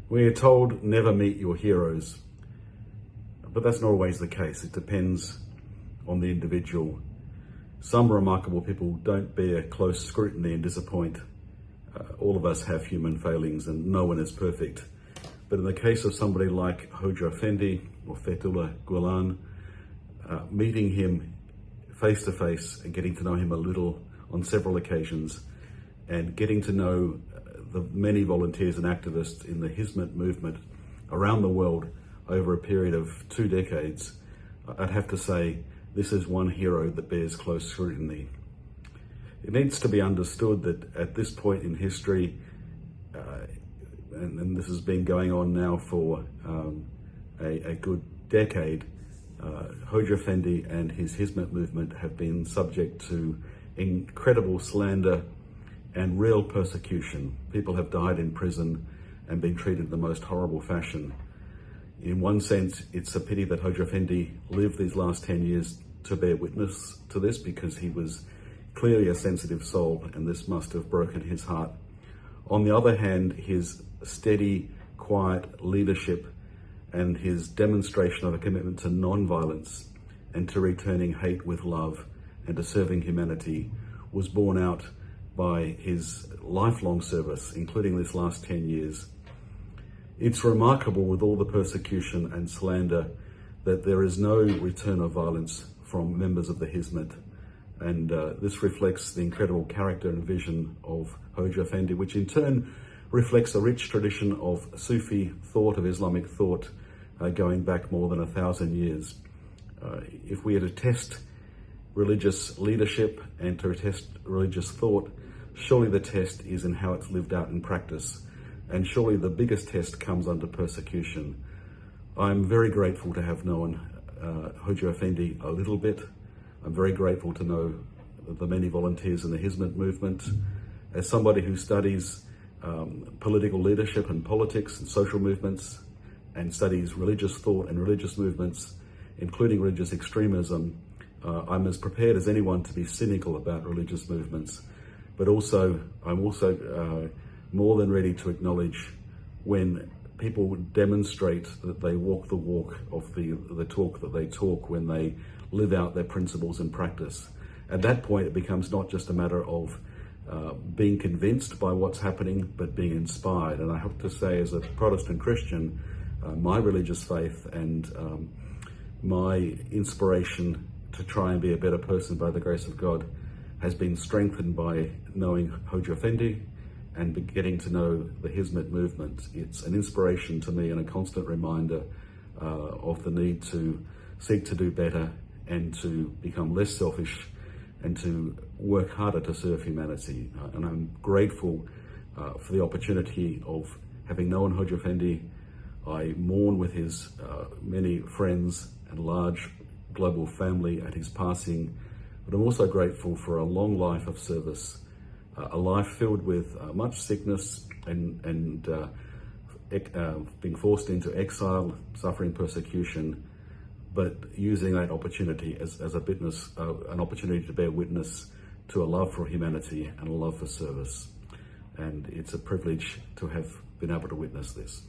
We are told never meet your heroes, but that's not always the case. It depends on the individual. Some remarkable people don't bear close scrutiny and disappoint. All of us have human failings and no one is perfect. But in the case of somebody like Hoja Effendi or Fethullah Gülen, meeting him face to face and getting to know him a little on several occasions and getting to know the many volunteers and activists in the Hizmet movement around the world over a period of 2 decades, I'd have to say this is one hero that bears close scrutiny. It needs to be understood that at this point in history, and this has been going on now for a good decade, Hoja Effendi and his Hizmet movement have been subject to incredible slander and real persecution. People have died in prison and been treated in the most horrible fashion. In one sense, it's a pity that Hoja Effendi lived these last 10 years to bear witness to this, because he was clearly a sensitive soul and this must have broken his heart. On the other hand, his steady, quiet leadership and his demonstration of a commitment to non-violence and to returning hate with love and to serving humanity was borne out by his lifelong service, including this last 10 years. It's remarkable, with all the persecution and slander, that there is no return of violence from members of the Hizmet. And this reflects the incredible character and vision of Hoja Effendi, which in turn reflects a rich tradition of Sufi thought, of Islamic thought, going back more than 1,000 years. If we are to test religious leadership and to test religious thought, surely the test is in how it's lived out in practice. And surely the biggest test comes under persecution. I'm very grateful to have known Hoja Effendi a little bit. I'm very grateful to know the many volunteers in the Hizmet movement. As somebody who studies political leadership and politics and social movements, and studies religious thought and religious movements, including religious extremism, I'm as prepared as anyone to be cynical about religious movements. But I'm also more than ready to acknowledge when people demonstrate that they walk the walk of the talk that they talk, when they live out their principles in practice. At that point, it becomes not just a matter of being convinced by what's happening, but being inspired. And I have to say, as a Protestant Christian, my religious faith and my inspiration to try and be a better person by the grace of God has been strengthened by knowing Hoja Effendi and getting to know the Hizmet movement. It's an inspiration to me and a constant reminder of the need to seek to do better and to become less selfish and to work harder to serve humanity. And I'm grateful for the opportunity of having known Hoja Effendi. I mourn with his many friends and large global family at his passing, but I'm also grateful for a long life of service, a life filled with much sickness and being forced into exile, suffering persecution, but using that opportunity as a witness, an opportunity to bear witness to a love for humanity and a love for service. And it's a privilege to have been able to witness this.